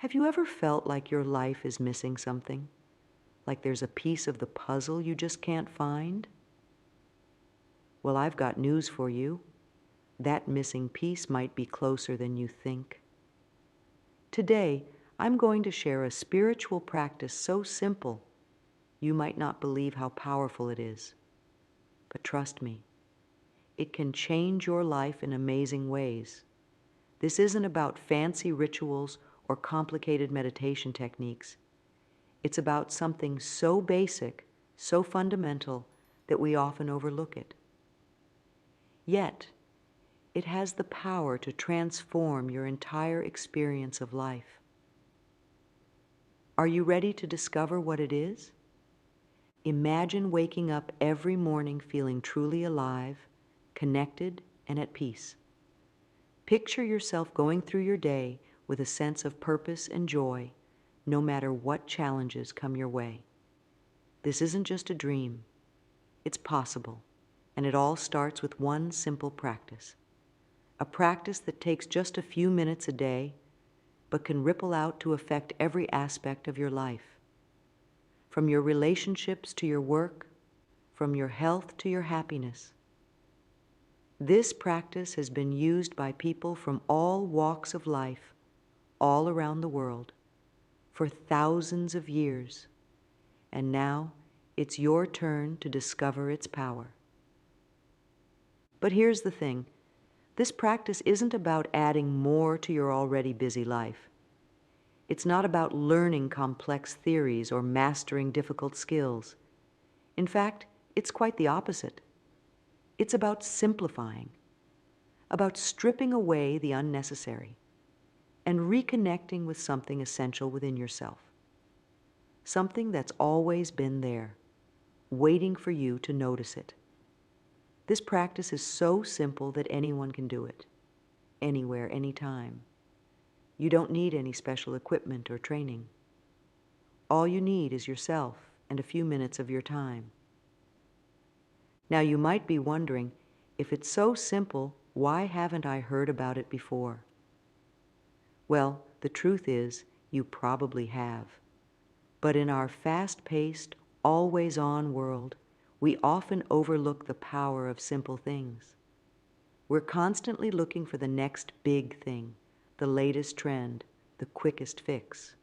Have you ever felt like your life is missing something? Like there's a piece of the puzzle you just can't find? Well, I've got news for you. That missing piece might be closer than you think. Today, I'm going to share a spiritual practice so simple, you might not believe how powerful it is. But trust me, it can change your life in amazing ways. This isn't about fancy rituals or complicated meditation techniques. It's about something so basic, so fundamental, that we often overlook it. Yet, it has the power to transform your entire experience of life. Are you ready to discover what it is? Imagine waking up every morning feeling truly alive, connected, and at peace. Picture yourself going through your day with a sense of purpose and joy, no matter what challenges come your way. This isn't just a dream. It's possible, and it all starts with one simple practice. A practice that takes just a few minutes a day, but can ripple out to affect every aspect of your life. From your relationships to your work, from your health to your happiness. This practice has been used by people from all walks of life, all around the world, for thousands of years, and now it's your turn to discover its power. But here's the thing, this practice isn't about adding more to your already busy life. It's not about learning complex theories or mastering difficult skills. In fact, it's quite the opposite. It's about simplifying, about stripping away the unnecessary, and reconnecting with something essential within yourself. Something that's always been there, waiting for you to notice it. This practice is so simple that anyone can do it, anywhere, anytime. You don't need any special equipment or training. All you need is yourself and a few minutes of your time. Now you might be wondering, if it's so simple, why haven't I heard about it before? Well, the truth is, you probably have. But in our fast-paced, always-on world, we often overlook the power of simple things. We're constantly looking for the next big thing, the latest trend, the quickest fix.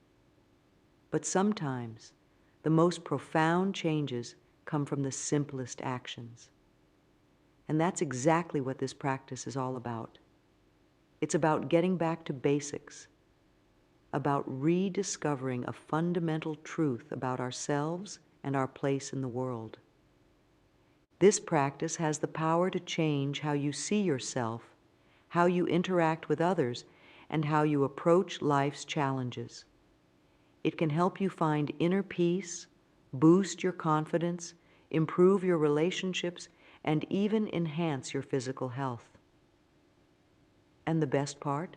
But sometimes, the most profound changes come from the simplest actions. And that's exactly what this practice is all about. It's about getting back to basics, about rediscovering a fundamental truth about ourselves and our place in the world. This practice has the power to change how you see yourself, how you interact with others, and how you approach life's challenges. It can help you find inner peace, boost your confidence, improve your relationships, and even enhance your physical health. And the best part?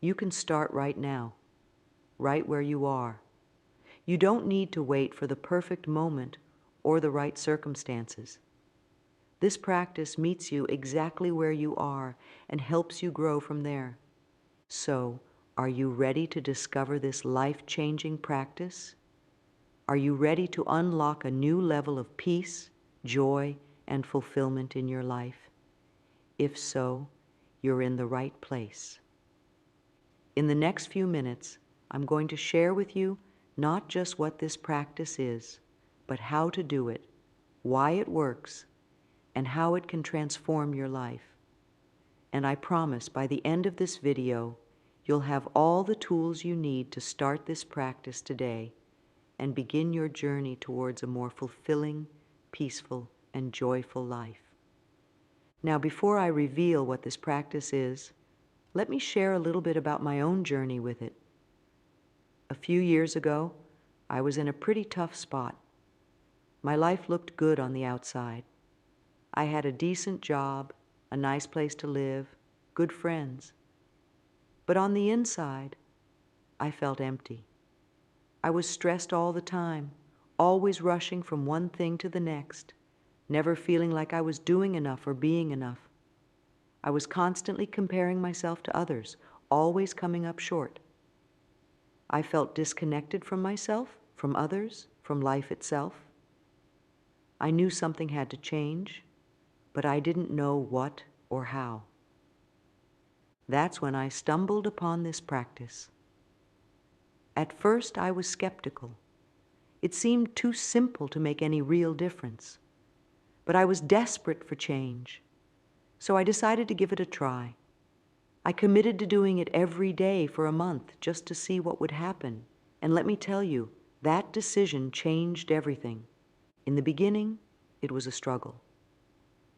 You can start right now, right where you are. You don't need to wait for the perfect moment or the right circumstances. This practice meets you exactly where you are and helps you grow from there. So, are you ready to discover this life-changing practice? Are you ready to unlock a new level of peace, joy, and fulfillment in your life? If so, you're in the right place. In the next few minutes, I'm going to share with you not just what this practice is, but how to do it, why it works, and how it can transform your life. And I promise by the end of this video, you'll have all the tools you need to start this practice today and begin your journey towards a more fulfilling, peaceful, and joyful life. Now, before I reveal what this practice is, let me share a little bit about my own journey with it. A few years ago, I was in a pretty tough spot. My life looked good on the outside. I had a decent job, a nice place to live, good friends. But on the inside, I felt empty. I was stressed all the time, always rushing from one thing to the next, never feeling like I was doing enough or being enough. I was constantly comparing myself to others, always coming up short. I felt disconnected from myself, from others, from life itself. I knew something had to change, but I didn't know what or how. That's when I stumbled upon this practice. At first, I was skeptical. It seemed too simple to make any real difference. But I was desperate for change, so I decided to give it a try. I committed to doing it every day for a month just to see what would happen. And let me tell you, that decision changed everything. In the beginning, it was a struggle.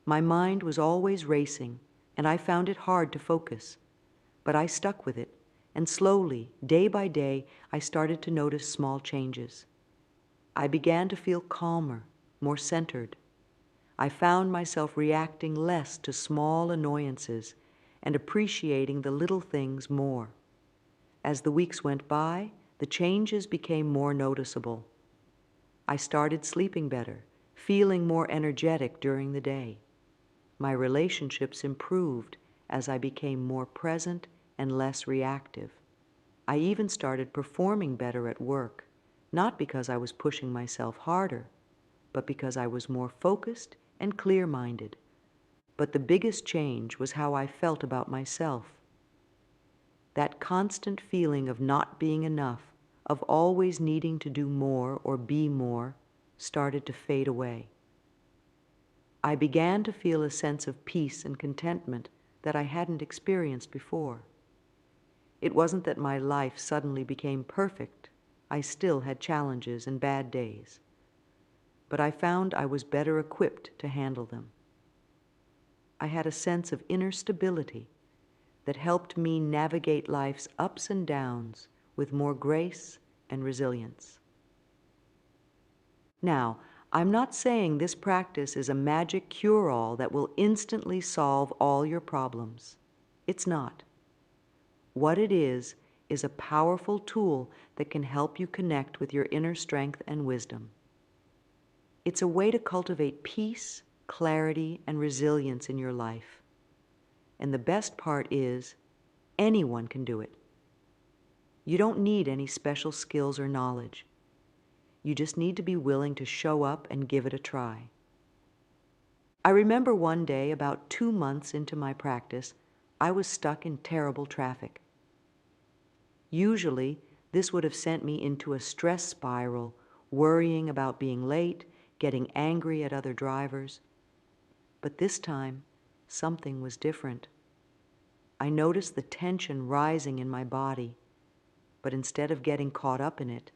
My mind was always racing, and I found it hard to focus. But I stuck with it, and slowly, day by day, I started to notice small changes. I began to feel calmer, more centered. I found myself reacting less to small annoyances and appreciating the little things more. As the weeks went by, the changes became more noticeable. I started sleeping better, feeling more energetic during the day. My relationships improved as I became more present and less reactive. I even started performing better at work, not because I was pushing myself harder, but because I was more focused and clear-minded. But the biggest change was how I felt about myself. That constant feeling of not being enough, of always needing to do more or be more, started to fade away. I began to feel a sense of peace and contentment that I hadn't experienced before. It wasn't that my life suddenly became perfect. I still had challenges and bad days. But I found I was better equipped to handle them. I had a sense of inner stability that helped me navigate life's ups and downs with more grace and resilience. Now, I'm not saying this practice is a magic cure-all that will instantly solve all your problems. It's not. What it is a powerful tool that can help you connect with your inner strength and wisdom. It's a way to cultivate peace, clarity, and resilience in your life. And the best part is, anyone can do it. You don't need any special skills or knowledge. You just need to be willing to show up and give it a try. I remember one day, about 2 months into my practice, I was stuck in terrible traffic. Usually, this would have sent me into a stress spiral, worrying about being late, getting angry at other drivers. But this time, something was different. I noticed the tension rising in my body, but instead of getting caught up in it,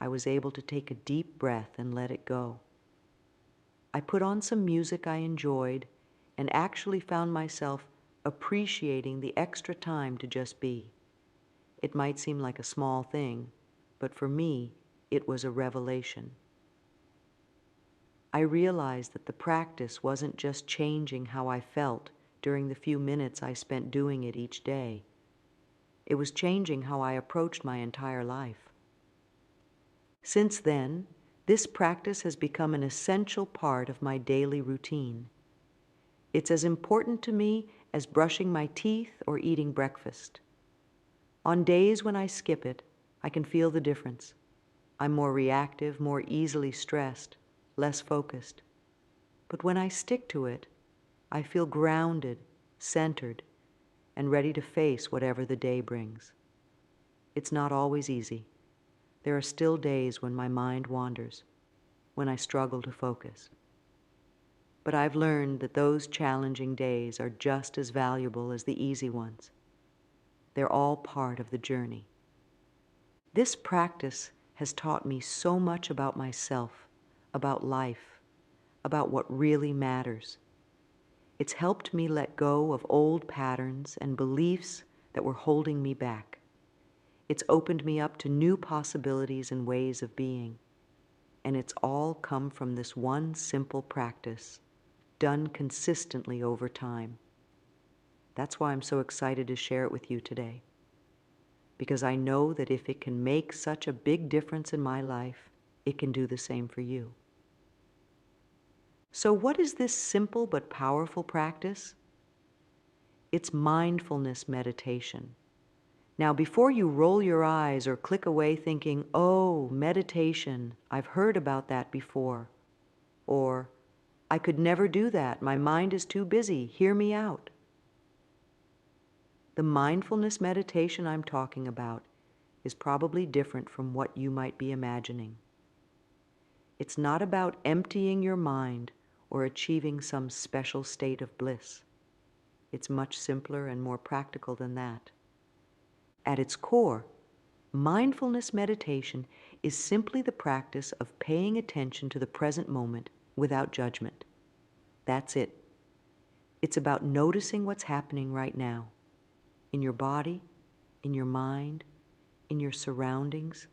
I was able to take a deep breath and let it go. I put on some music I enjoyed and actually found myself appreciating the extra time to just be. It might seem like a small thing, but for me, it was a revelation. I realized that the practice wasn't just changing how I felt during the few minutes I spent doing it each day. It was changing how I approached my entire life. Since then, this practice has become an essential part of my daily routine. It's as important to me as brushing my teeth or eating breakfast. On days when I skip it, I can feel the difference. I'm more reactive, more easily stressed, less focused. But when I stick to it, I feel grounded, centered, and ready to face whatever the day brings. It's not always easy. There are still days when my mind wanders, when I struggle to focus. But I've learned that those challenging days are just as valuable as the easy ones. They're all part of the journey. This practice has taught me so much about myself, about life, about what really matters. It's helped me let go of old patterns and beliefs that were holding me back. It's opened me up to new possibilities and ways of being. And it's all come from this one simple practice, done consistently over time. That's why I'm so excited to share it with you today. Because I know that if it can make such a big difference in my life, it can do the same for you. So what is this simple but powerful practice? It's mindfulness meditation. Now, before you roll your eyes or click away thinking, "Oh, meditation, I've heard about that before," or "I could never do that, my mind is too busy, hear me out." The mindfulness meditation I'm talking about is probably different from what you might be imagining. It's not about emptying your mind or achieving some special state of bliss. It's much simpler and more practical than that. At its core, mindfulness meditation is simply the practice of paying attention to the present moment without judgment. That's it. It's about noticing what's happening right now, in your body, in your mind, in your surroundings,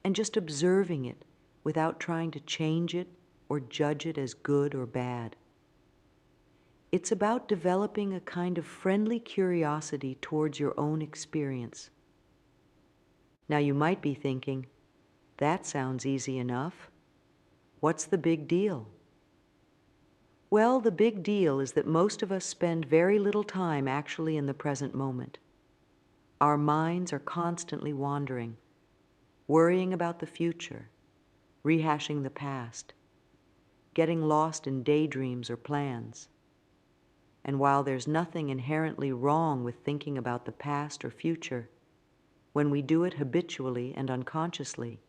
and just observing it without trying to change it or judge it as good or bad. It's about developing a kind of friendly curiosity towards your own experience. Now you might be thinking, that sounds easy enough. What's the big deal? Well, the big deal is that most of us spend very little time actually in the present moment. Our minds are constantly wandering, worrying about the future, rehashing the past, getting lost in daydreams or plans. And while there's nothing inherently wrong with thinking about the past or future, when we do it habitually and unconsciously,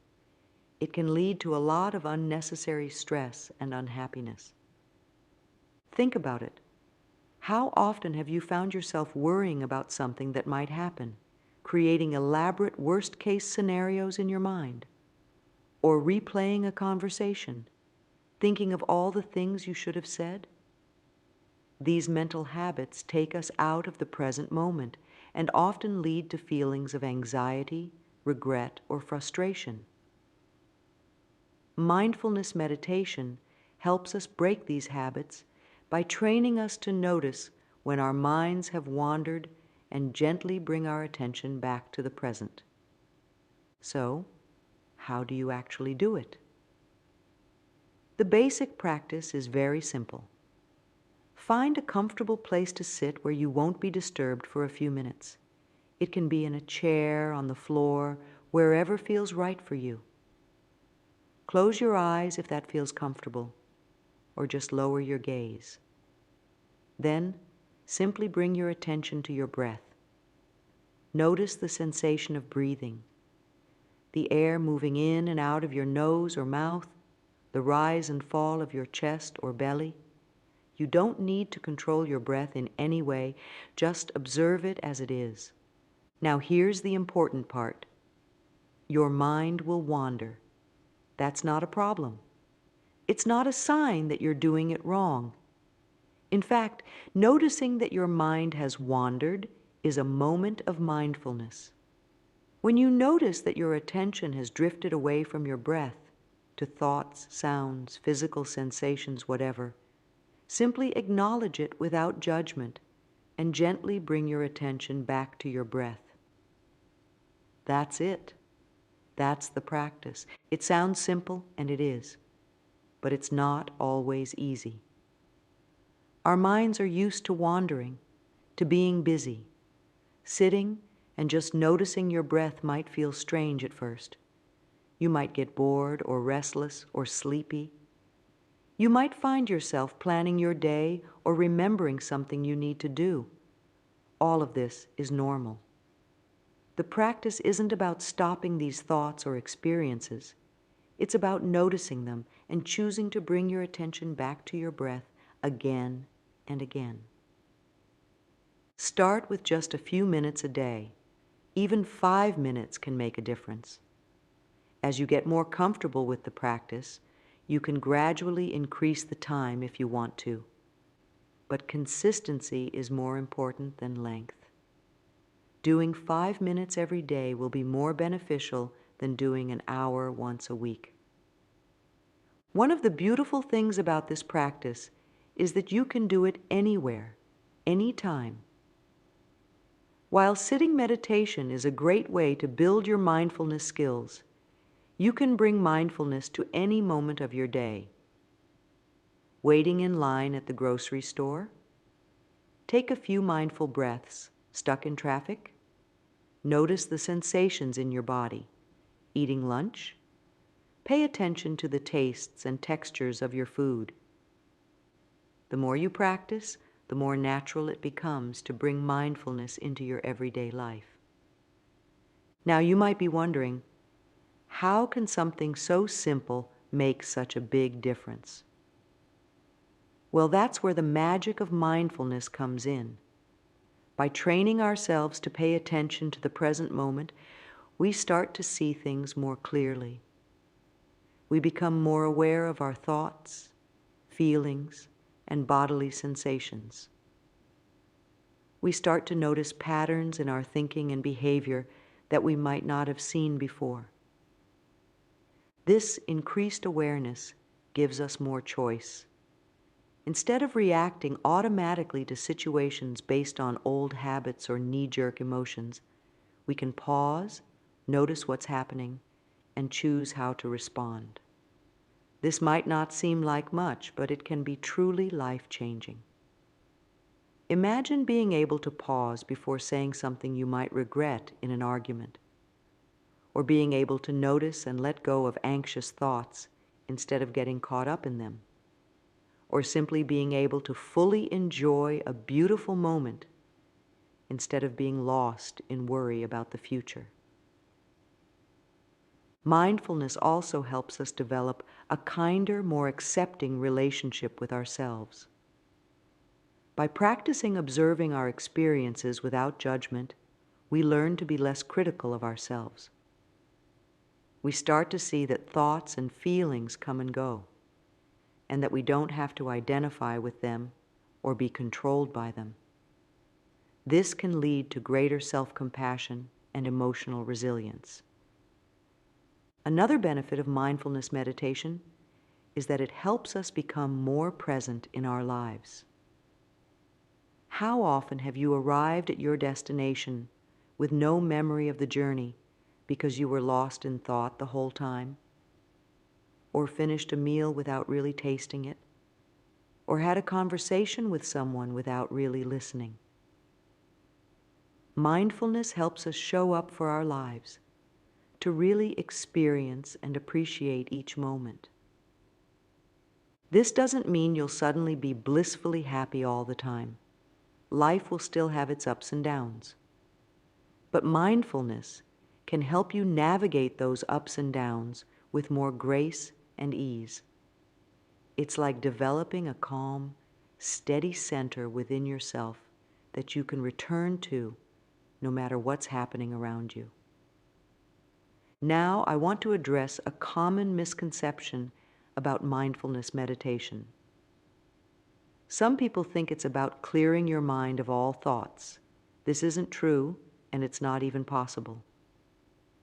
it can lead to a lot of unnecessary stress and unhappiness. Think about it. How often have you found yourself worrying about something that might happen, creating elaborate worst-case scenarios in your mind, or replaying a conversation, thinking of all the things you should have said? These mental habits take us out of the present moment and often lead to feelings of anxiety, regret, or frustration. Mindfulness meditation helps us break these habits by training us to notice when our minds have wandered and gently bring our attention back to the present. So, how do you actually do it? The basic practice is very simple. Find a comfortable place to sit where you won't be disturbed for a few minutes. It can be in a chair, on the floor, wherever feels right for you. Close your eyes if that feels comfortable, or just lower your gaze. Then, simply bring your attention to your breath. Notice the sensation of breathing, the air moving in and out of your nose or mouth, the rise and fall of your chest or belly. You don't need to control your breath in any way, just observe it as it is. Now here's the important part. Your mind will wander. That's not a problem. It's not a sign that you're doing it wrong. In fact, noticing that your mind has wandered is a moment of mindfulness. When you notice that your attention has drifted away from your breath to thoughts, sounds, physical sensations, whatever, simply acknowledge it without judgment and gently bring your attention back to your breath. That's it. That's the practice. It sounds simple, and it is, but it's not always easy. Our minds are used to wandering, to being busy. Sitting and just noticing your breath might feel strange at first. You might get bored or restless or sleepy. You might find yourself planning your day or remembering something you need to do. All of this is normal. The practice isn't about stopping these thoughts or experiences. It's about noticing them and choosing to bring your attention back to your breath again and again. Start with just a few minutes a day. Even 5 minutes can make a difference. As you get more comfortable with the practice, you can gradually increase the time if you want to. But consistency is more important than length. Doing 5 minutes every day will be more beneficial than doing an hour once a week. One of the beautiful things about this practice is that you can do it anywhere, anytime. While sitting meditation is a great way to build your mindfulness skills, you can bring mindfulness to any moment of your day. Waiting in line at the grocery store? Take a few mindful breaths. Stuck in traffic? Notice the sensations in your body. Eating lunch? Pay attention to the tastes and textures of your food. The more you practice, the more natural it becomes to bring mindfulness into your everyday life. Now you might be wondering, how can something so simple make such a big difference? Well, that's where the magic of mindfulness comes in. By training ourselves to pay attention to the present moment, we start to see things more clearly. We become more aware of our thoughts, feelings, and bodily sensations. We start to notice patterns in our thinking and behavior that we might not have seen before. This increased awareness gives us more choice. Instead of reacting automatically to situations based on old habits or knee-jerk emotions, we can pause, notice what's happening, and choose how to respond. This might not seem like much, but it can be truly life-changing. Imagine being able to pause before saying something you might regret in an argument, or being able to notice and let go of anxious thoughts instead of getting caught up in them, or simply being able to fully enjoy a beautiful moment instead of being lost in worry about the future. Mindfulness also helps us develop a kinder, more accepting relationship with ourselves. By practicing observing our experiences without judgment, we learn to be less critical of ourselves. We start to see that thoughts and feelings come and go, and that we don't have to identify with them or be controlled by them. This can lead to greater self-compassion and emotional resilience. Another benefit of mindfulness meditation is that it helps us become more present in our lives. How often have you arrived at your destination with no memory of the journey because you were lost in thought the whole time? Or finished a meal without really tasting it? Or had a conversation with someone without really listening? Mindfulness helps us show up for our lives, to really experience and appreciate each moment. This doesn't mean you'll suddenly be blissfully happy all the time. Life will still have its ups and downs. But mindfulness can help you navigate those ups and downs with more grace and ease. It's like developing a calm, steady center within yourself that you can return to no matter what's happening around you. Now, I want to address a common misconception about mindfulness meditation. Some people think it's about clearing your mind of all thoughts. This isn't true, and it's not even possible.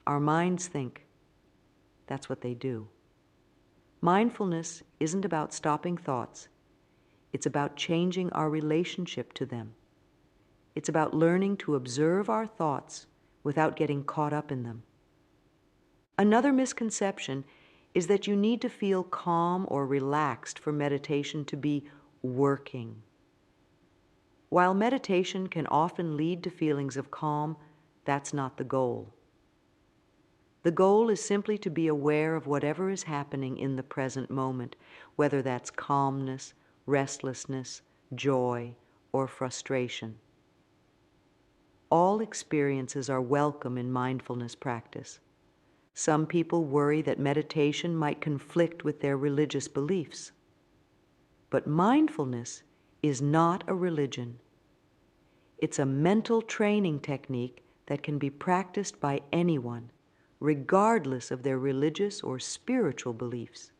Our minds think. That's what they do. Mindfulness isn't about stopping thoughts. It's about changing our relationship to them. It's about learning to observe our thoughts without getting caught up in them. Another misconception is that you need to feel calm or relaxed for meditation to be working. While meditation can often lead to feelings of calm, that's not the goal. The goal is simply to be aware of whatever is happening in the present moment, whether that's calmness, restlessness, joy, or frustration. All experiences are welcome in mindfulness practice. Some people worry that meditation might conflict with their religious beliefs. But mindfulness is not a religion. It's a mental training technique that can be practiced by anyone, regardless of their religious or spiritual beliefs.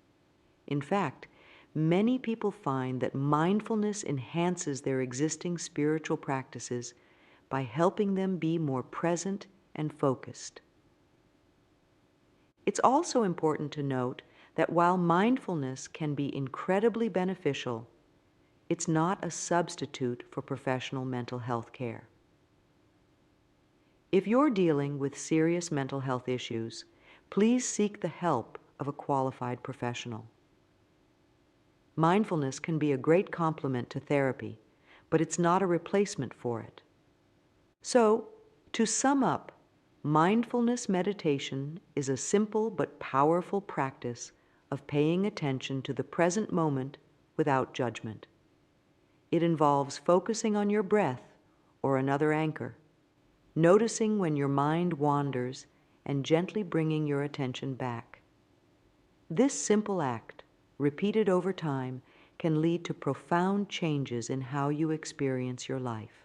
In fact, many people find that mindfulness enhances their existing spiritual practices by helping them be more present and focused. It's also important to note that while mindfulness can be incredibly beneficial, it's not a substitute for professional mental health care. If you're dealing with serious mental health issues, please seek the help of a qualified professional. Mindfulness can be a great complement to therapy, but it's not a replacement for it. So, to sum up, Mindfulness meditation is a simple but powerful practice of paying attention to the present moment without judgment. It involves focusing on your breath or another anchor, noticing when your mind wanders and gently bringing your attention back. This simple act, repeated over time, can lead to profound changes in how you experience your life.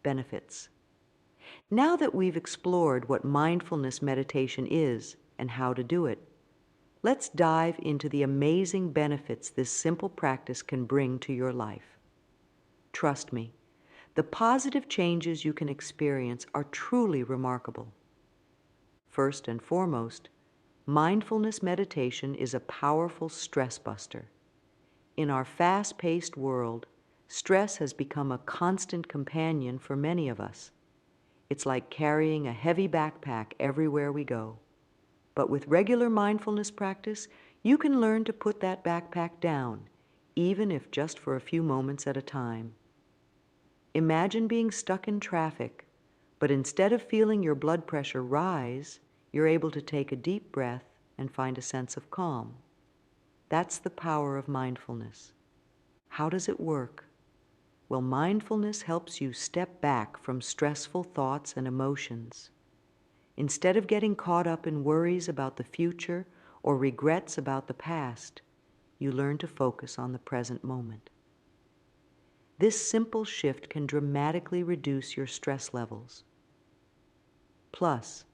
Benefits. Now that we've explored what mindfulness meditation is and how to do it, let's dive into the amazing benefits this simple practice can bring to your life. Trust me, the positive changes you can experience are truly remarkable. First and foremost, mindfulness meditation is a powerful stress buster. In our fast-paced world, stress has become a constant companion for many of us. It's like carrying a heavy backpack everywhere we go. But with regular mindfulness practice, you can learn to put that backpack down, even if just for a few moments at a time. Imagine being stuck in traffic, but instead of feeling your blood pressure rise, you're able to take a deep breath and find a sense of calm. That's the power of mindfulness. How does it work? Well, mindfulness helps you step back from stressful thoughts and emotions. Instead of getting caught up in worries about the future or regrets about the past, you learn to focus on the present moment. This simple shift can dramatically reduce your stress levels. Plus,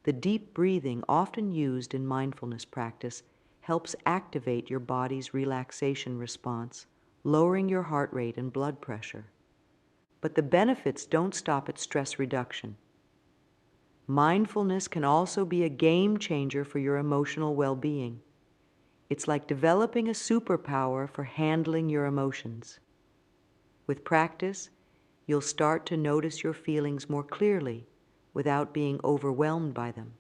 the deep breathing often used in mindfulness practice helps activate your body's relaxation response, lowering your heart rate and blood pressure. But the benefits don't stop at stress reduction. Mindfulness can also be a game changer for your emotional well-being. It's like developing a superpower for handling your emotions. With practice, you'll start to notice your feelings more clearly without being overwhelmed by them.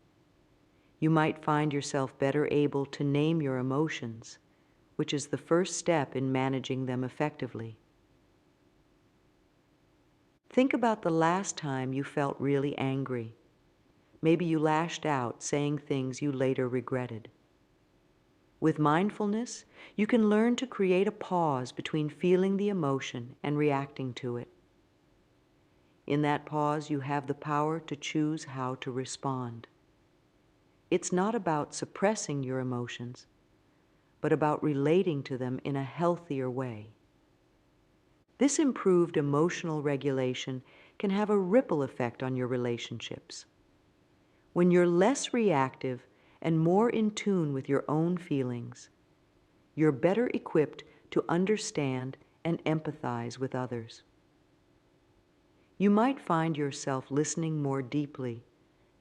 You might find yourself better able to name your emotions, which is the first step in managing them effectively. Think about the last time you felt really angry. Maybe you lashed out, saying things you later regretted. With mindfulness, you can learn to create a pause between feeling the emotion and reacting to it. In that pause, you have the power to choose how to respond. It's not about suppressing your emotions, but about relating to them in a healthier way. This improved emotional regulation can have a ripple effect on your relationships. When you're less reactive and more in tune with your own feelings, you're better equipped to understand and empathize with others. You might find yourself listening more deeply,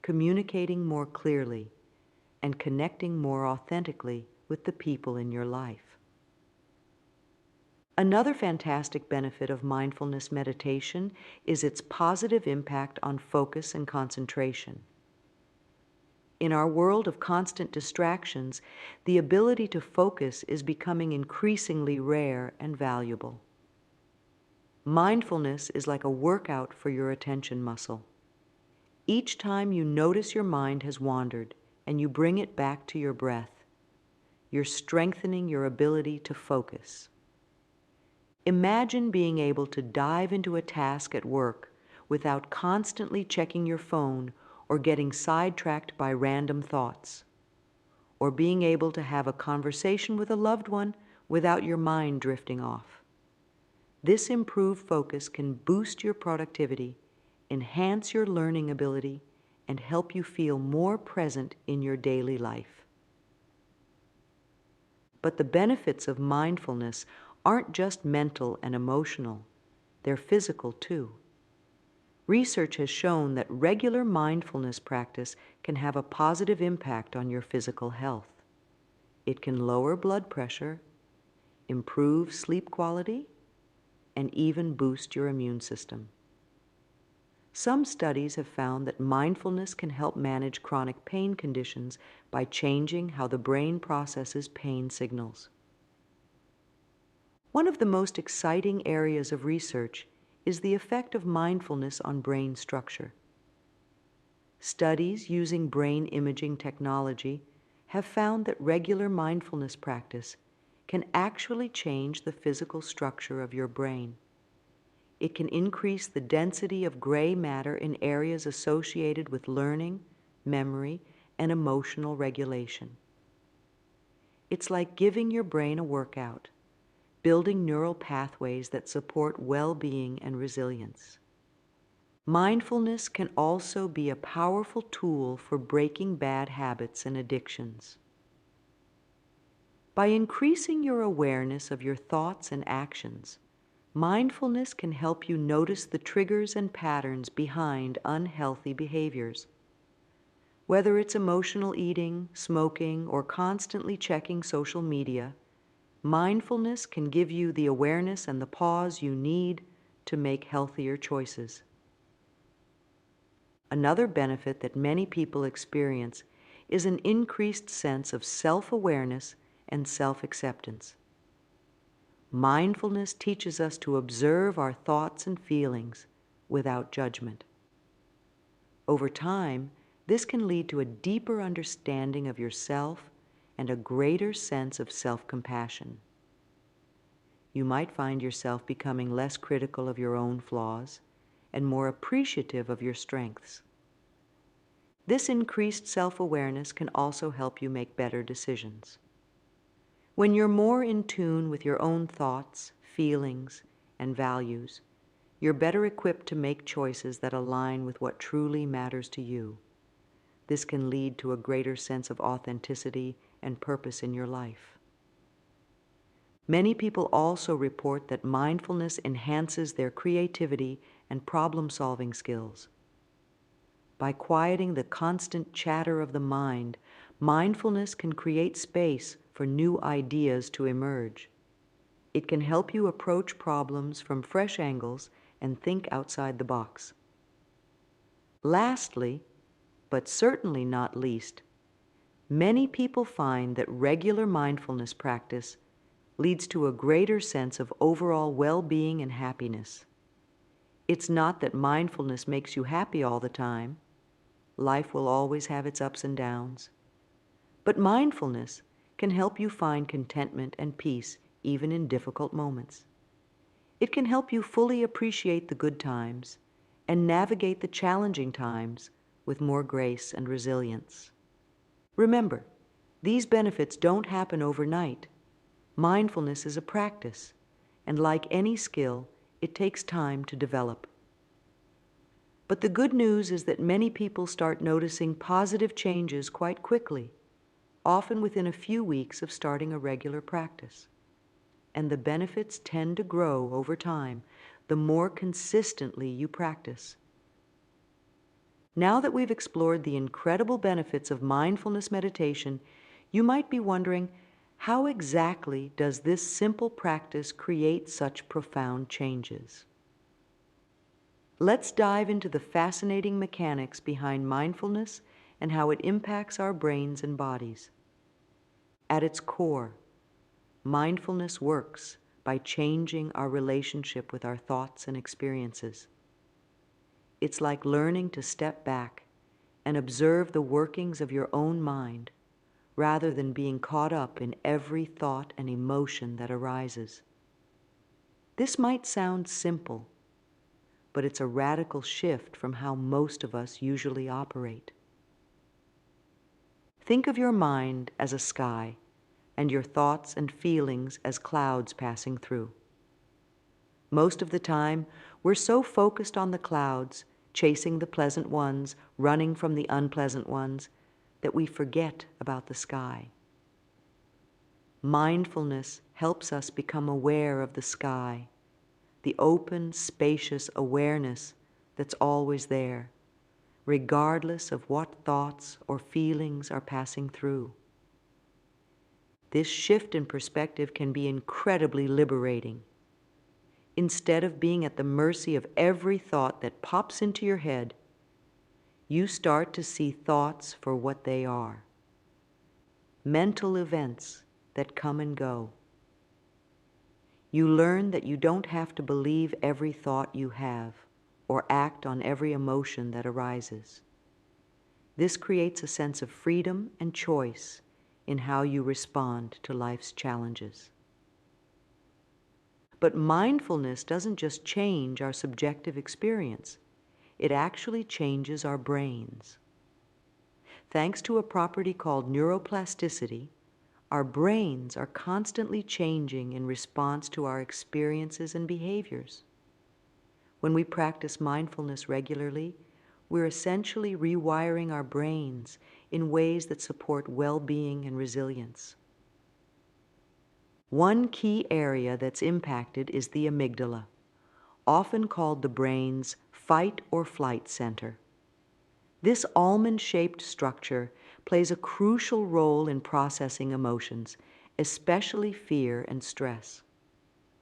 communicating more clearly, and connecting more authentically with the people in your life. Another fantastic benefit of mindfulness meditation is its positive impact on focus and concentration. In our world of constant distractions, the ability to focus is becoming increasingly rare and valuable. Mindfulness is like a workout for your attention muscle. Each time you notice your mind has wandered and you bring it back to your breath, you're strengthening your ability to focus. Imagine being able to dive into a task at work without constantly checking your phone or getting sidetracked by random thoughts, or being able to have a conversation with a loved one without your mind drifting off. This improved focus can boost your productivity, enhance your learning ability, and help you feel more present in your daily life. But the benefits of mindfulness aren't just mental and emotional, they're physical too. Research has shown that regular mindfulness practice can have a positive impact on your physical health. It can lower blood pressure, improve sleep quality, and even boost your immune system. Some studies have found that mindfulness can help manage chronic pain conditions by changing how the brain processes pain signals. One of the most exciting areas of research is the effect of mindfulness on brain structure. Studies using brain imaging technology have found that regular mindfulness practice can actually change the physical structure of your brain. It can increase the density of gray matter in areas associated with learning, memory, and emotional regulation. It's like giving your brain a workout, building neural pathways that support well-being and resilience. Mindfulness can also be a powerful tool for breaking bad habits and addictions. By increasing your awareness of your thoughts and actions, mindfulness can help you notice the triggers and patterns behind unhealthy behaviors. Whether it's emotional eating, smoking, or constantly checking social media, mindfulness can give you the awareness and the pause you need to make healthier choices. Another benefit that many people experience is an increased sense of self-awareness and self-acceptance. Mindfulness teaches us to observe our thoughts and feelings without judgment. Over time, this can lead to a deeper understanding of yourself and a greater sense of self-compassion. You might find yourself becoming less critical of your own flaws and more appreciative of your strengths. This increased self-awareness can also help you make better decisions. When you're more in tune with your own thoughts, feelings, and values, you're better equipped to make choices that align with what truly matters to you. This can lead to a greater sense of authenticity and purpose in your life. Many people also report that mindfulness enhances their creativity and problem-solving skills. By quieting the constant chatter of the mind, mindfulness can create space for new ideas to emerge. It can help you approach problems from fresh angles and think outside the box. Lastly, but certainly not least, many people find that regular mindfulness practice leads to a greater sense of overall well-being and happiness. It's not that mindfulness makes you happy all the time. Life will always have its ups and downs. But mindfulness can help you find contentment and peace even in difficult moments. It can help you fully appreciate the good times and navigate the challenging times with more grace and resilience. Remember, these benefits don't happen overnight. Mindfulness is a practice, and like any skill, it takes time to develop. But the good news is that many people start noticing positive changes quite quickly, often within a few weeks of starting a regular practice. And the benefits tend to grow over time the more consistently you practice. Now that we've explored the incredible benefits of mindfulness meditation, you might be wondering, how exactly does this simple practice create such profound changes? Let's dive into the fascinating mechanics behind mindfulness and how it impacts our brains and bodies. At its core, mindfulness works by changing our relationship with our thoughts and experiences. It's like learning to step back and observe the workings of your own mind rather than being caught up in every thought and emotion that arises. This might sound simple, but it's a radical shift from how most of us usually operate. Think of your mind as a sky and your thoughts and feelings as clouds passing through. Most of the time, we're so focused on the clouds, chasing the pleasant ones, running from the unpleasant ones, that we forget about the sky. Mindfulness helps us become aware of the sky, the open, spacious awareness that's always there, regardless of what thoughts or feelings are passing through. This shift in perspective can be incredibly liberating. Instead of being at the mercy of every thought that pops into your head, you start to see thoughts for what they are: mental events that come and go. You learn that you don't have to believe every thought you have or act on every emotion that arises. This creates a sense of freedom and choice in how you respond to life's challenges. But mindfulness doesn't just change our subjective experience, it actually changes our brains. Thanks to a property called neuroplasticity, our brains are constantly changing in response to our experiences and behaviors. When we practice mindfulness regularly, we're essentially rewiring our brains in ways that support well-being and resilience. One key area that's impacted is the amygdala, often called the brain's fight or flight center. This almond-shaped structure plays a crucial role in processing emotions, especially fear and stress.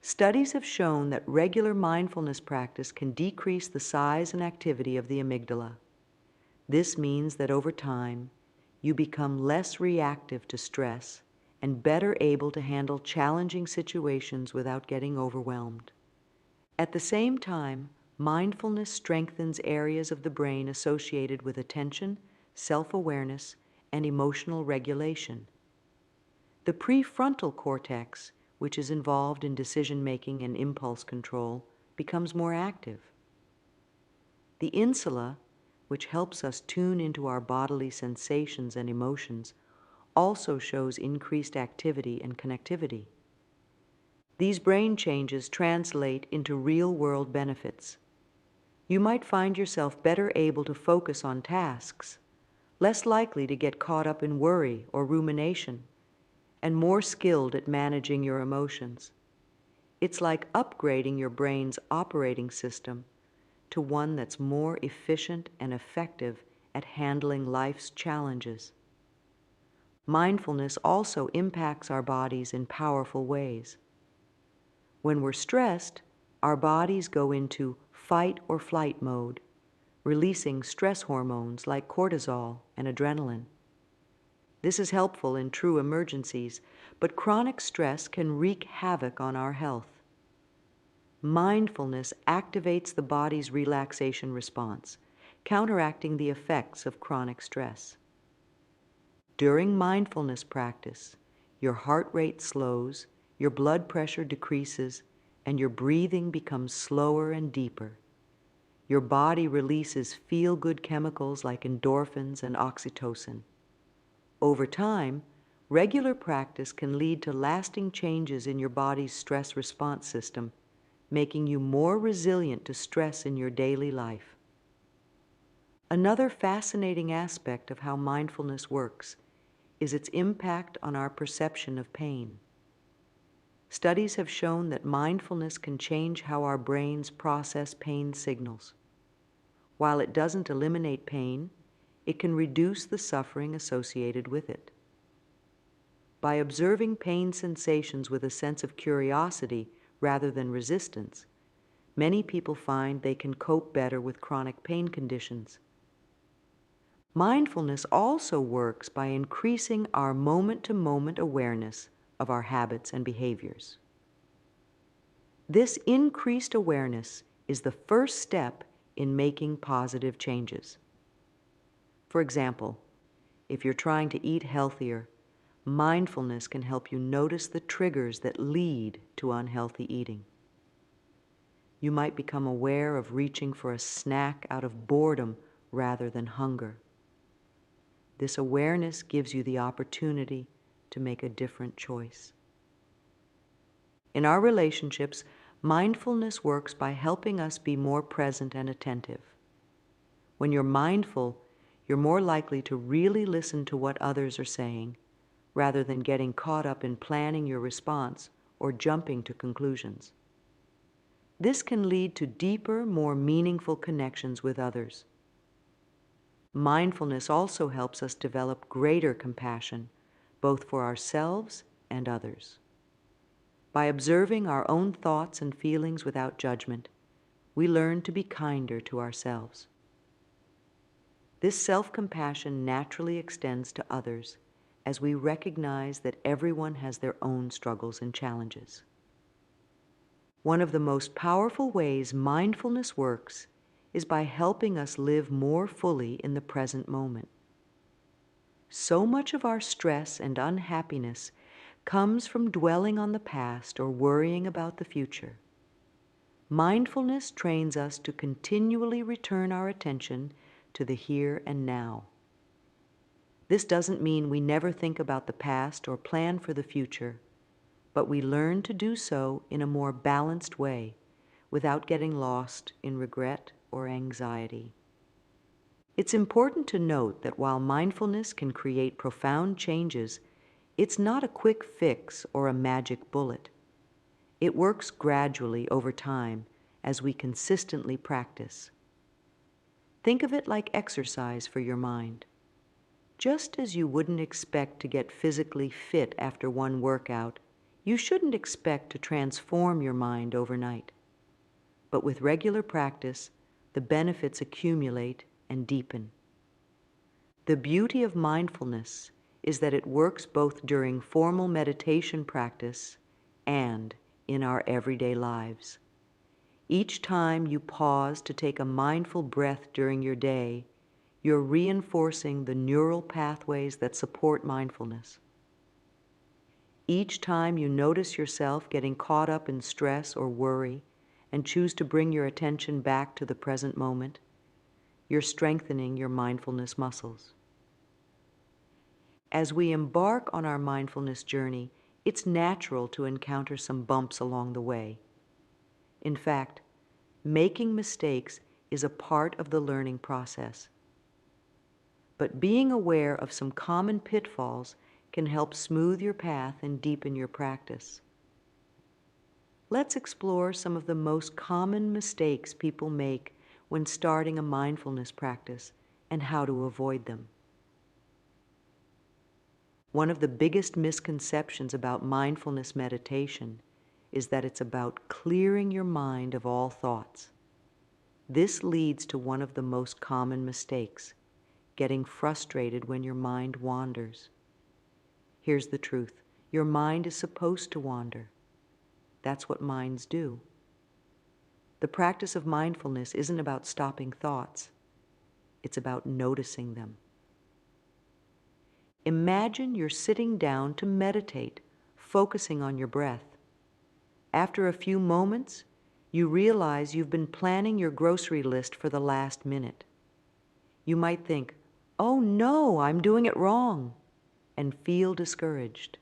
Studies have shown that regular mindfulness practice can decrease the size and activity of the amygdala. This means that over time, you become less reactive to stress and better able to handle challenging situations without getting overwhelmed. At the same time, mindfulness strengthens areas of the brain associated with attention, self-awareness, and emotional regulation. The prefrontal cortex, which is involved in decision-making and impulse control, becomes more active. The insula, which helps us tune into our bodily sensations and emotions, also shows increased activity and connectivity. These brain changes translate into real-world benefits. You might find yourself better able to focus on tasks, less likely to get caught up in worry or rumination, and more skilled at managing your emotions. It's like upgrading your brain's operating system to one that's more efficient and effective at handling life's challenges. Mindfulness also impacts our bodies in powerful ways. When we're stressed, our bodies go into fight or flight mode, releasing stress hormones like cortisol and adrenaline. This is helpful in true emergencies, but chronic stress can wreak havoc on our health. Mindfulness activates the body's relaxation response, counteracting the effects of chronic stress. During mindfulness practice, your heart rate slows, your blood pressure decreases, and your breathing becomes slower and deeper. Your body releases feel-good chemicals like endorphins and oxytocin. Over time, regular practice can lead to lasting changes in your body's stress response system, making you more resilient to stress in your daily life. Another fascinating aspect of how mindfulness works is its impact on our perception of pain. Studies have shown that mindfulness can change how our brains process pain signals. While it doesn't eliminate pain, it can reduce the suffering associated with it. By observing pain sensations with a sense of curiosity rather than resistance, many people find they can cope better with chronic pain conditions. Mindfulness also works by increasing our moment-to-moment awareness of our habits and behaviors. This increased awareness is the first step in making positive changes. For example, if you're trying to eat healthier, mindfulness can help you notice the triggers that lead to unhealthy eating. You might become aware of reaching for a snack out of boredom rather than hunger. This awareness gives you the opportunity to make a different choice. In our relationships, mindfulness works by helping us be more present and attentive. When you're mindful, you're more likely to really listen to what others are saying, rather than getting caught up in planning your response or jumping to conclusions. This can lead to deeper, more meaningful connections with others. Mindfulness also helps us develop greater compassion, both for ourselves and others. By observing our own thoughts and feelings without judgment, we learn to be kinder to ourselves. This self-compassion naturally extends to others as we recognize that everyone has their own struggles and challenges. One of the most powerful ways mindfulness works is by helping us live more fully in the present moment. So much of our stress and unhappiness comes from dwelling on the past or worrying about the future. Mindfulness trains us to continually return our attention to the here and now. This doesn't mean we never think about the past or plan for the future, but we learn to do so in a more balanced way, without getting lost in regret or anxiety. It's important to note that while mindfulness can create profound changes, it's not a quick fix or a magic bullet. It works gradually over time as we consistently practice. Think of it like exercise for your mind. Just as you wouldn't expect to get physically fit after one workout, you shouldn't expect to transform your mind overnight. But with regular practice, the benefits accumulate and deepen. The beauty of mindfulness is that it works both during formal meditation practice and in our everyday lives. Each time you pause to take a mindful breath during your day, you're reinforcing the neural pathways that support mindfulness. Each time you notice yourself getting caught up in stress or worry and choose to bring your attention back to the present moment, you're strengthening your mindfulness muscles. As we embark on our mindfulness journey, it's natural to encounter some bumps along the way. In fact, making mistakes is a part of the learning process. But being aware of some common pitfalls can help smooth your path and deepen your practice. Let's explore some of the most common mistakes people make when starting a mindfulness practice and how to avoid them. One of the biggest misconceptions about mindfulness meditation is that it's about clearing your mind of all thoughts. This leads to one of the most common mistakes: getting frustrated when your mind wanders. Here's the truth: your mind is supposed to wander. That's what minds do. The practice of mindfulness isn't about stopping thoughts. It's about noticing them. Imagine you're sitting down to meditate, focusing on your breath. After a few moments, you realize you've been planning your grocery list for the last minute. You might think, "Oh no, I'm doing it wrong," and feel discouraged.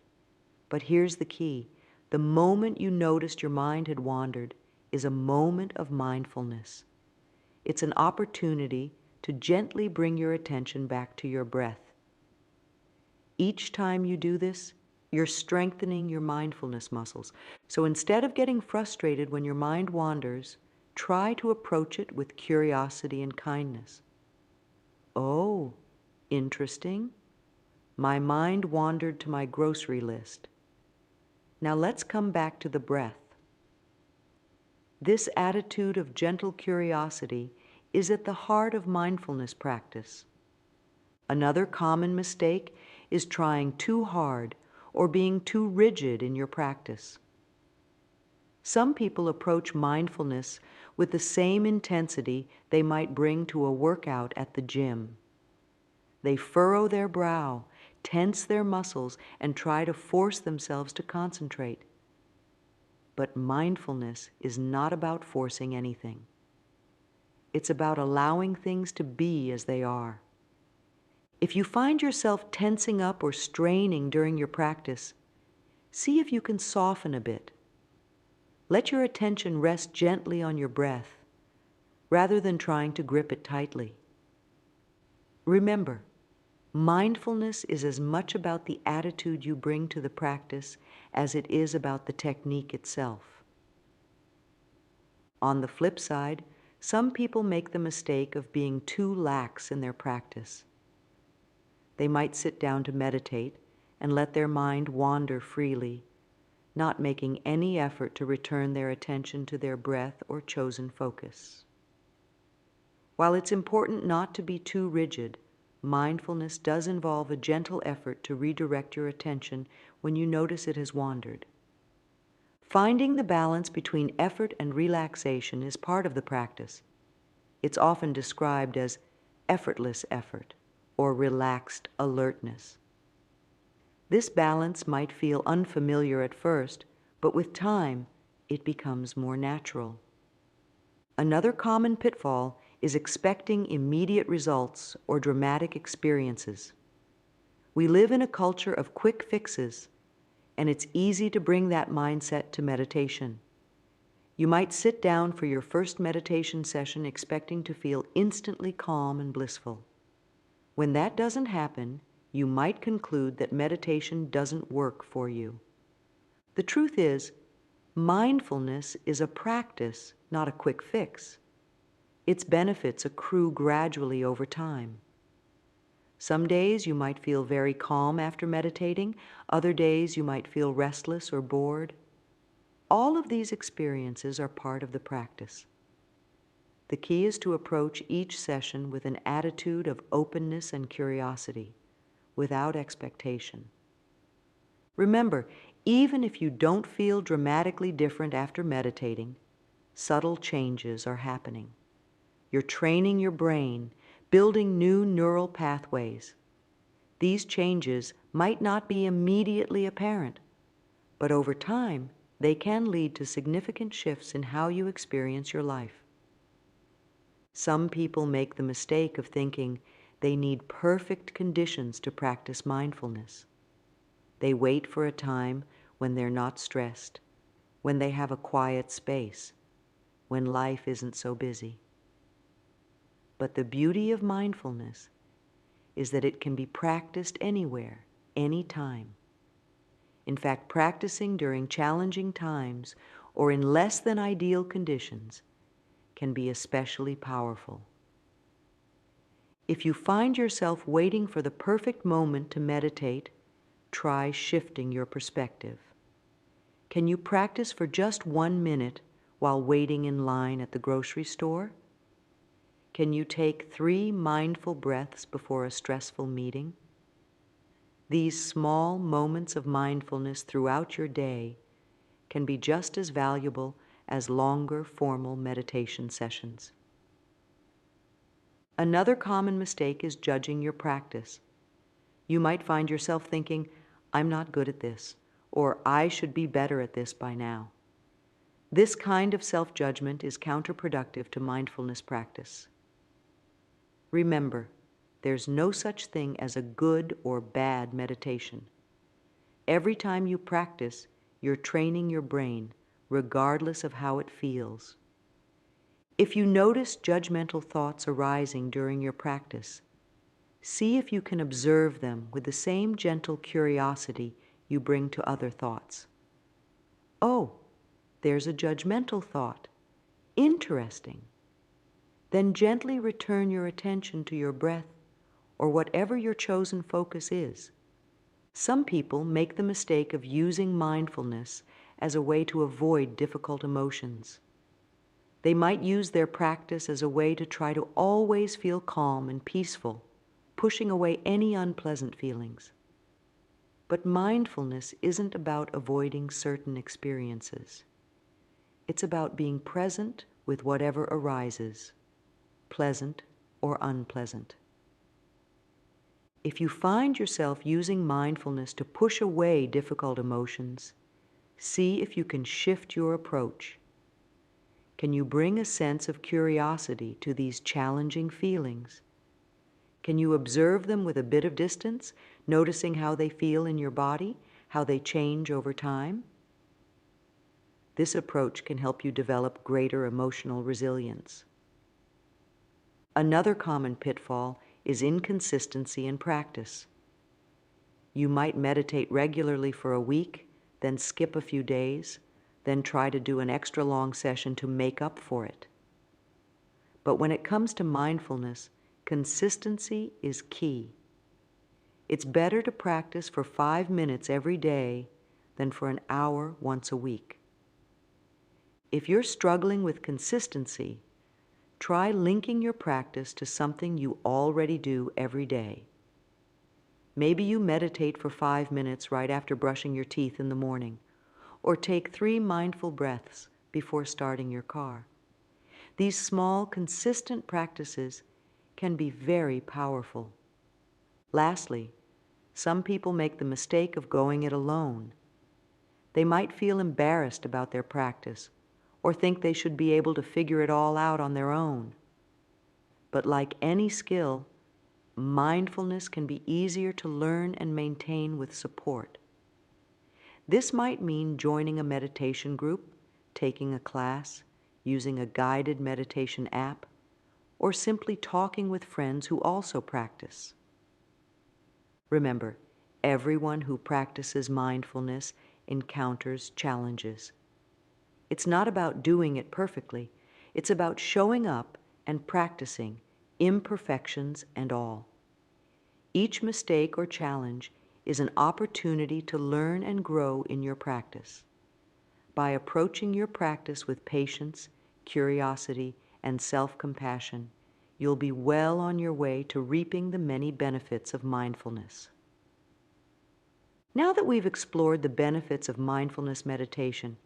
But here's the key: the moment you noticed your mind had wandered is a moment of mindfulness. It's an opportunity to gently bring your attention back to your breath. Each time you do this, you're strengthening your mindfulness muscles. So instead of getting frustrated when your mind wanders, try to approach it with curiosity and kindness. "Oh, interesting. My mind wandered to my grocery list. Now let's come back to the breath." This attitude of gentle curiosity is at the heart of mindfulness practice. Another common mistake is trying too hard or being too rigid in your practice. Some people approach mindfulness with the same intensity they might bring to a workout at the gym. They furrow their brow, tense their muscles, and try to force themselves to concentrate. But mindfulness is not about forcing anything. It's about allowing things to be as they are. If you find yourself tensing up or straining during your practice, see if you can soften a bit. Let your attention rest gently on your breath, rather than trying to grip it tightly. Remember, mindfulness is as much about the attitude you bring to the practice as it is about the technique itself. On the flip side, some people make the mistake of being too lax in their practice. They might sit down to meditate and let their mind wander freely, not making any effort to return their attention to their breath or chosen focus. While it's important not to be too rigid, mindfulness does involve a gentle effort to redirect your attention when you notice it has wandered. Finding the balance between effort and relaxation is part of the practice. It's often described as effortless effort or relaxed alertness. This balance might feel unfamiliar at first, but with time, it becomes more natural. Another common pitfall is expecting immediate results or dramatic experiences. We live in a culture of quick fixes, and it's easy to bring that mindset to meditation. You might sit down for your first meditation session expecting to feel instantly calm and blissful. When that doesn't happen, you might conclude that meditation doesn't work for you. The truth is, mindfulness is a practice, not a quick fix. Its benefits accrue gradually over time. Some days you might feel very calm after meditating. Other days you might feel restless or bored. All of these experiences are part of the practice. The key is to approach each session with an attitude of openness and curiosity, without expectation. Remember, even if you don't feel dramatically different after meditating, subtle changes are happening. You're training your brain, building new neural pathways. These changes might not be immediately apparent, but over time, they can lead to significant shifts in how you experience your life. Some people make the mistake of thinking they need perfect conditions to practice mindfulness. They wait for a time when they're not stressed, when they have a quiet space, when life isn't so busy. But the beauty of mindfulness is that it can be practiced anywhere, anytime. In fact, practicing during challenging times or in less than ideal conditions can be especially powerful. If you find yourself waiting for the perfect moment to meditate, try shifting your perspective. Can you practice for just 1 minute while waiting in line at the grocery store? Can you take 3 mindful breaths before a stressful meeting? These small moments of mindfulness throughout your day can be just as valuable as longer formal meditation sessions. Another common mistake is judging your practice. You might find yourself thinking, "I'm not good at this," or "I should be better at this by now." This kind of self-judgment is counterproductive to mindfulness practice. Remember, there's no such thing as a good or bad meditation. Every time you practice, you're training your brain, regardless of how it feels. If you notice judgmental thoughts arising during your practice, see if you can observe them with the same gentle curiosity you bring to other thoughts. Oh, there's a judgmental thought. Interesting. Then gently return your attention to your breath or whatever your chosen focus is. Some people make the mistake of using mindfulness as a way to avoid difficult emotions. They might use their practice as a way to try to always feel calm and peaceful, pushing away any unpleasant feelings. But mindfulness isn't about avoiding certain experiences. It's about being present with whatever arises, pleasant or unpleasant. If you find yourself using mindfulness to push away difficult emotions, see if you can shift your approach. Can you bring a sense of curiosity to these challenging feelings? Can you observe them with a bit of distance, noticing how they feel in your body, how they change over time? This approach can help you develop greater emotional resilience. Another common pitfall is inconsistency in practice. You might meditate regularly for a week, then skip a few days, then try to do an extra long session to make up for it. But when it comes to mindfulness, consistency is key. It's better to practice for 5 minutes every day than for an hour once a week. If you're struggling with consistency, try linking your practice to something you already do every day. Maybe you meditate for 5 minutes right after brushing your teeth in the morning, or take 3 mindful breaths before starting your car. These small, consistent practices can be very powerful. Lastly, some people make the mistake of going it alone. They might feel embarrassed about their practice or think they should be able to figure it all out on their own. But like any skill, mindfulness can be easier to learn and maintain with support. This might mean joining a meditation group, taking a class, using a guided meditation app, or simply talking with friends who also practice. Remember, everyone who practices mindfulness encounters challenges. It's not about doing it perfectly. It's about showing up and practicing, imperfections and all. Each mistake or challenge is an opportunity to learn and grow in your practice. By approaching your practice with patience, curiosity, and self-compassion, you'll be well on your way to reaping the many benefits of mindfulness. Now that we've explored the benefits of mindfulness meditation,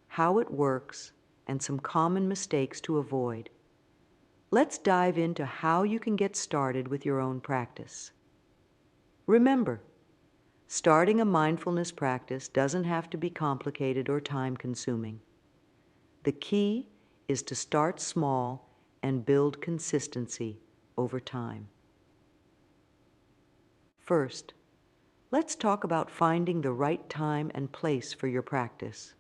how it works, and some common mistakes to avoid, let's dive into how you can get started with your own practice. Remember, starting a mindfulness practice doesn't have to be complicated or time-consuming. The key is to start small and build consistency over time. First, let's talk about finding the right time and place for your practice.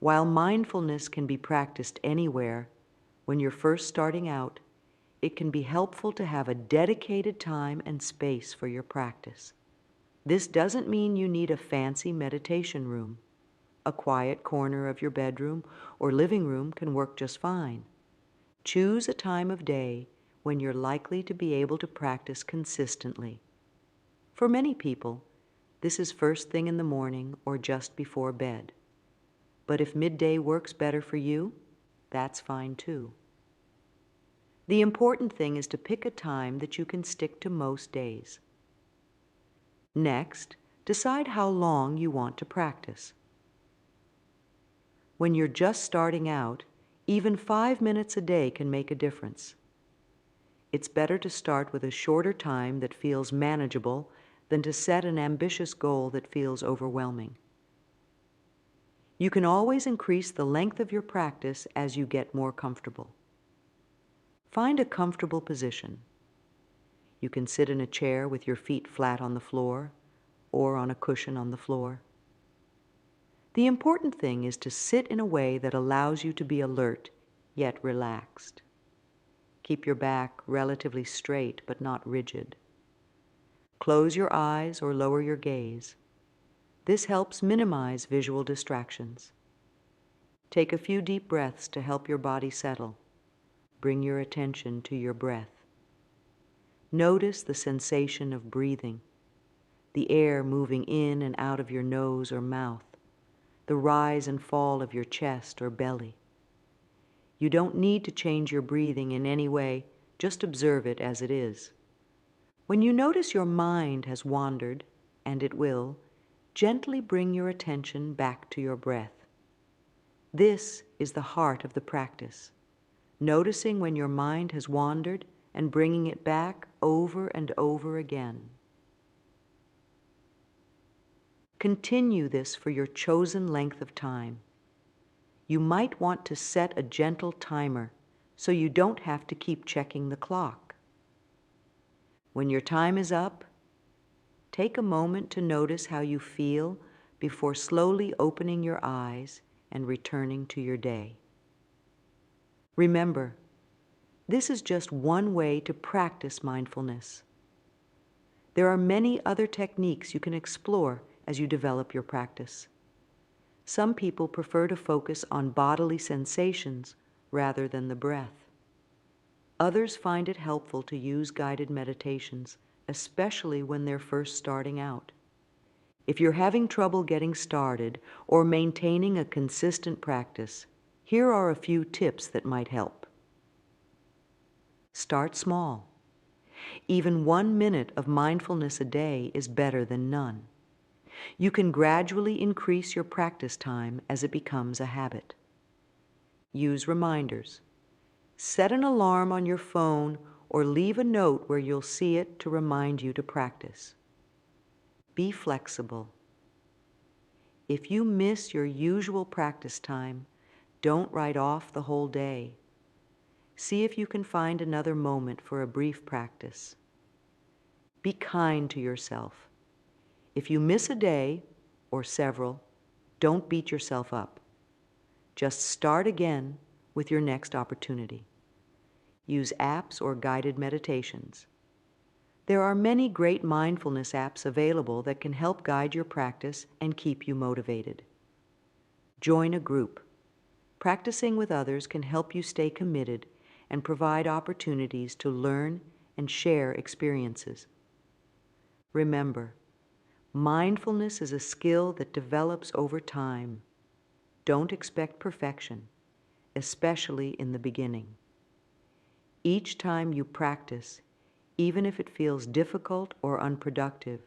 While mindfulness can be practiced anywhere, when you're first starting out, it can be helpful to have a dedicated time and space for your practice. This doesn't mean you need a fancy meditation room. A quiet corner of your bedroom or living room can work just fine. Choose a time of day when you're likely to be able to practice consistently. For many people, this is first thing in the morning or just before bed. But if midday works better for you, that's fine too. The important thing is to pick a time that you can stick to most days. Next, decide how long you want to practice. When you're just starting out, even 5 minutes a day can make a difference. It's better to start with a shorter time that feels manageable than to set an ambitious goal that feels overwhelming. You can always increase the length of your practice as you get more comfortable. Find a comfortable position. You can sit in a chair with your feet flat on the floor or on a cushion on the floor. The important thing is to sit in a way that allows you to be alert, yet relaxed. Keep your back relatively straight but not rigid. Close your eyes or lower your gaze. This helps minimize visual distractions. Take a few deep breaths to help your body settle. Bring your attention to your breath. Notice the sensation of breathing, the air moving in and out of your nose or mouth, the rise and fall of your chest or belly. You don't need to change your breathing in any way, just observe it as it is. When you notice your mind has wandered, and it will, gently bring your attention back to your breath. This is the heart of the practice, noticing when your mind has wandered and bringing it back over and over again. Continue this for your chosen length of time. You might want to set a gentle timer so you don't have to keep checking the clock. When your time is up, take a moment to notice how you feel before slowly opening your eyes and returning to your day. Remember, this is just one way to practice mindfulness. There are many other techniques you can explore as you develop your practice. Some people prefer to focus on bodily sensations rather than the breath. Others find it helpful to use guided meditations, especially when they're first starting out. If you're having trouble getting started or maintaining a consistent practice, here are a few tips that might help. Start small. Even 1 minute of mindfulness a day is better than none. You can gradually increase your practice time as it becomes a habit. Use reminders. Set an alarm on your phone or leave a note where you'll see it to remind you to practice. Be flexible. If you miss your usual practice time, don't write off the whole day. See if you can find another moment for a brief practice. Be kind to yourself. If you miss a day, or several, don't beat yourself up. Just start again with your next opportunity. Use apps or guided meditations. There are many great mindfulness apps available that can help guide your practice and keep you motivated. Join a group. Practicing with others can help you stay committed and provide opportunities to learn and share experiences. Remember, mindfulness is a skill that develops over time. Don't expect perfection, especially in the beginning. Each time you practice, even if it feels difficult or unproductive,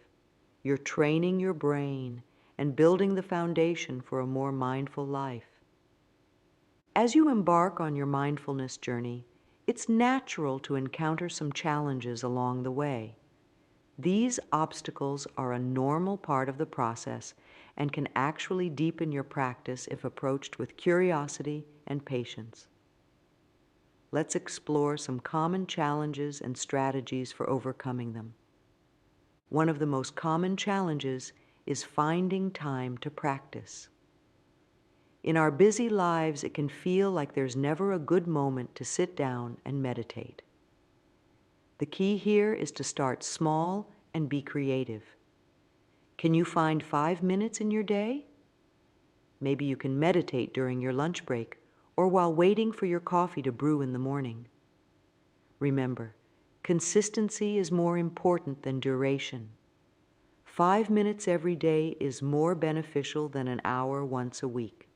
you're training your brain and building the foundation for a more mindful life. As you embark on your mindfulness journey, it's natural to encounter some challenges along the way. These obstacles are a normal part of the process and can actually deepen your practice if approached with curiosity and patience. Let's explore some common challenges and strategies for overcoming them. One of the most common challenges is finding time to practice. In our busy lives, it can feel like there's never a good moment to sit down and meditate. The key here is to start small and be creative. Can you find 5 minutes in your day? Maybe you can meditate during your lunch break or while waiting for your coffee to brew in the morning. Remember, consistency is more important than duration. 5 minutes every day is more beneficial than an hour once a week.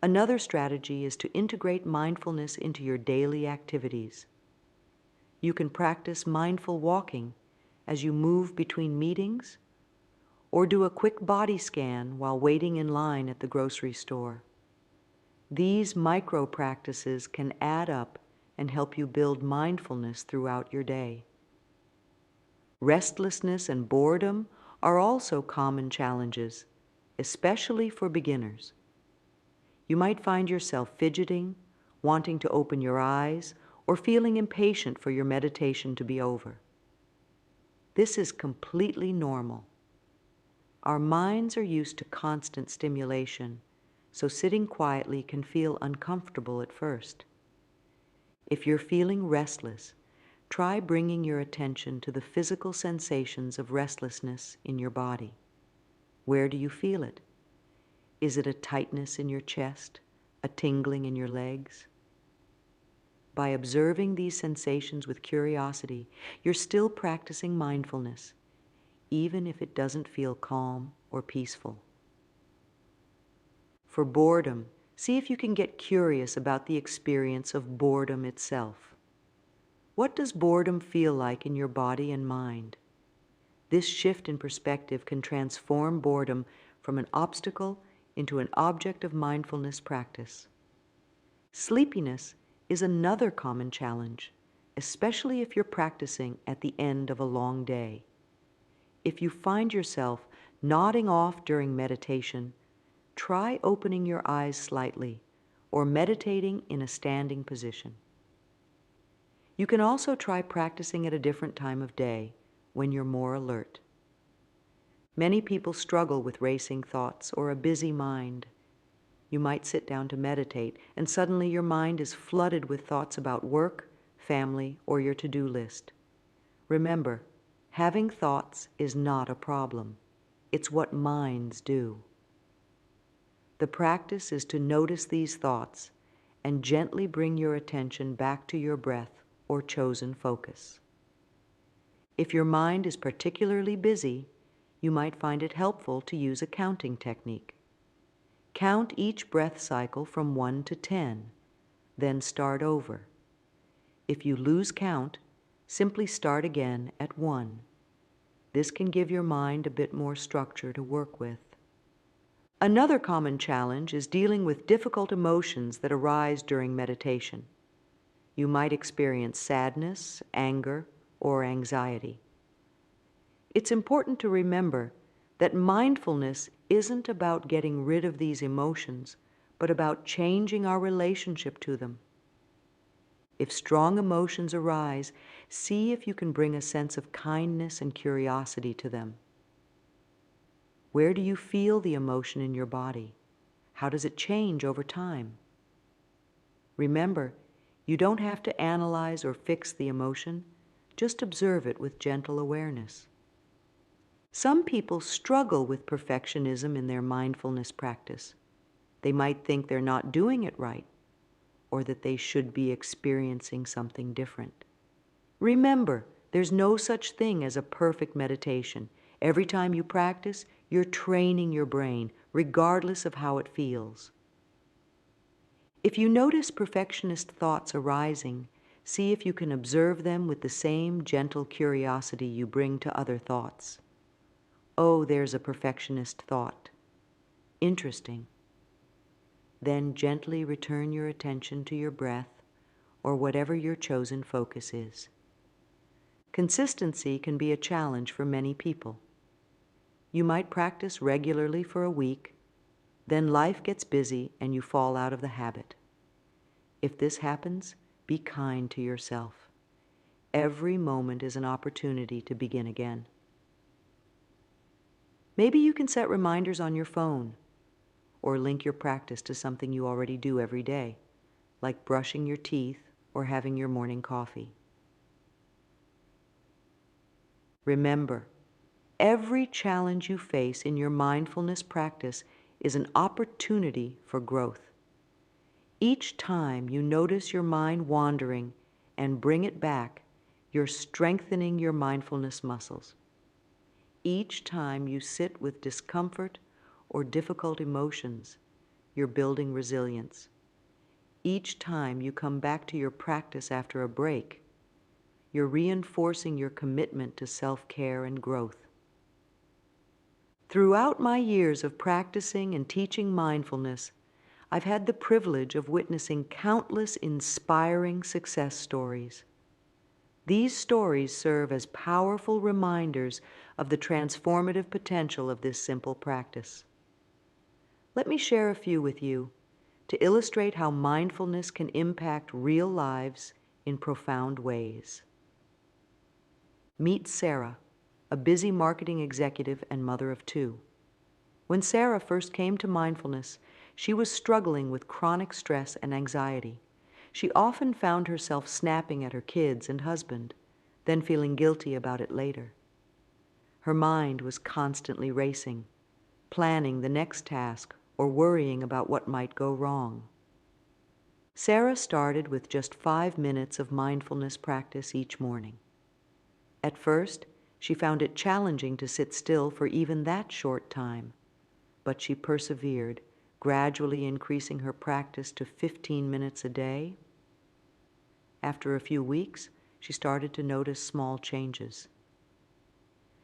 Another strategy is to integrate mindfulness into your daily activities. You can practice mindful walking as you move between meetings, or do a quick body scan while waiting in line at the grocery store. These micro practices can add up and help you build mindfulness throughout your day. Restlessness and boredom are also common challenges, especially for beginners. You might find yourself fidgeting, wanting to open your eyes, or feeling impatient for your meditation to be over. This is completely normal. Our minds are used to constant stimulation, so sitting quietly can feel uncomfortable at first. If you're feeling restless, try bringing your attention to the physical sensations of restlessness in your body. Where do you feel it? Is it a tightness in your chest, a tingling in your legs? By observing these sensations with curiosity, you're still practicing mindfulness, even if it doesn't feel calm or peaceful. For boredom, see if you can get curious about the experience of boredom itself. What does boredom feel like in your body and mind? This shift in perspective can transform boredom from an obstacle into an object of mindfulness practice. Sleepiness is another common challenge, especially if you're practicing at the end of a long day. If you find yourself nodding off during meditation, try opening your eyes slightly or meditating in a standing position. You can also try practicing at a different time of day when you're more alert. Many people struggle with racing thoughts or a busy mind. You might sit down to meditate, and suddenly your mind is flooded with thoughts about work, family, or your to-do list. Remember, having thoughts is not a problem. It's what minds do. The practice is to notice these thoughts and gently bring your attention back to your breath or chosen focus. If your mind is particularly busy, you might find it helpful to use a counting technique. Count each breath cycle from 1 to 10, then start over. If you lose count, simply start again at 1. This can give your mind a bit more structure to work with. Another common challenge is dealing with difficult emotions that arise during meditation. You might experience sadness, anger, or anxiety. It's important to remember that mindfulness isn't about getting rid of these emotions, but about changing our relationship to them. If strong emotions arise, see if you can bring a sense of kindness and curiosity to them. Where do you feel the emotion in your body? How does it change over time? Remember, you don't have to analyze or fix the emotion, just observe it with gentle awareness. Some people struggle with perfectionism in their mindfulness practice. They might think they're not doing it right, or that they should be experiencing something different. Remember, there's no such thing as a perfect meditation. Every time you practice, you're training your brain, regardless of how it feels. If you notice perfectionist thoughts arising, see if you can observe them with the same gentle curiosity you bring to other thoughts. Oh, there's a perfectionist thought. Interesting. Then gently return your attention to your breath or whatever your chosen focus is. Consistency can be a challenge for many people. You might practice regularly for a week, then life gets busy and you fall out of the habit. If this happens, be kind to yourself. Every moment is an opportunity to begin again. Maybe you can set reminders on your phone or link your practice to something you already do every day, like brushing your teeth or having your morning coffee. Remember, every challenge you face in your mindfulness practice is an opportunity for growth. Each time you notice your mind wandering and bring it back, you're strengthening your mindfulness muscles. Each time you sit with discomfort or difficult emotions, you're building resilience. Each time you come back to your practice after a break, you're reinforcing your commitment to self-care and growth. Throughout my years of practicing and teaching mindfulness, I've had the privilege of witnessing countless inspiring success stories. These stories serve as powerful reminders of the transformative potential of this simple practice. Let me share a few with you to illustrate how mindfulness can impact real lives in profound ways. Meet Sarah, a busy marketing executive and mother of two. When Sarah first came to mindfulness, she was struggling with chronic stress and anxiety. She often found herself snapping at her kids and husband, then feeling guilty about it later. Her mind was constantly racing, planning the next task or worrying about what might go wrong. Sarah started with just 5 minutes of mindfulness practice each morning. At first, she found it challenging to sit still for even that short time, but she persevered, gradually increasing her practice to 15 minutes a day. After a few weeks, she started to notice small changes.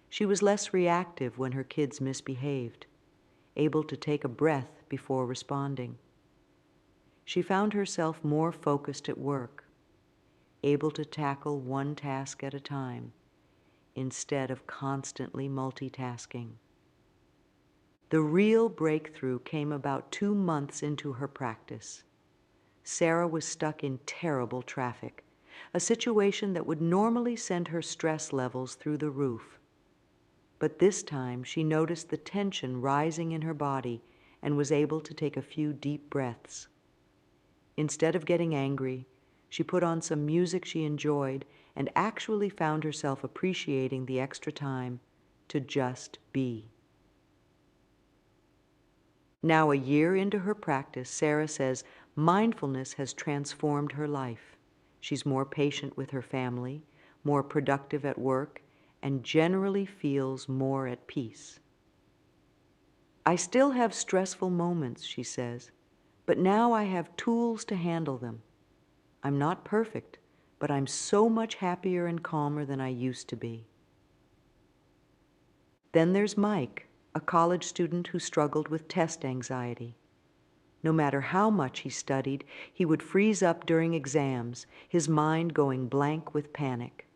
She was less reactive when her kids misbehaved, able to take a breath before responding. She found herself more focused at work, able to tackle one task at a time instead of constantly multitasking. The real breakthrough came about 2 months into her practice. Sarah was stuck in terrible traffic, a situation that would normally send her stress levels through the roof. But this time she noticed the tension rising in her body and was able to take a few deep breaths. Instead of getting angry, she put on some music she enjoyed and actually found herself appreciating the extra time to just be. Now, a year into her practice, Sarah says mindfulness has transformed her life. She's more patient with her family, more productive at work, and generally feels more at peace. I still have stressful moments, she says, but now I have tools to handle them. I'm not perfect, but I'm so much happier and calmer than I used to be. Then there's Mike, a college student who struggled with test anxiety. No matter how much he studied, he would freeze up during exams, his mind going blank with panic.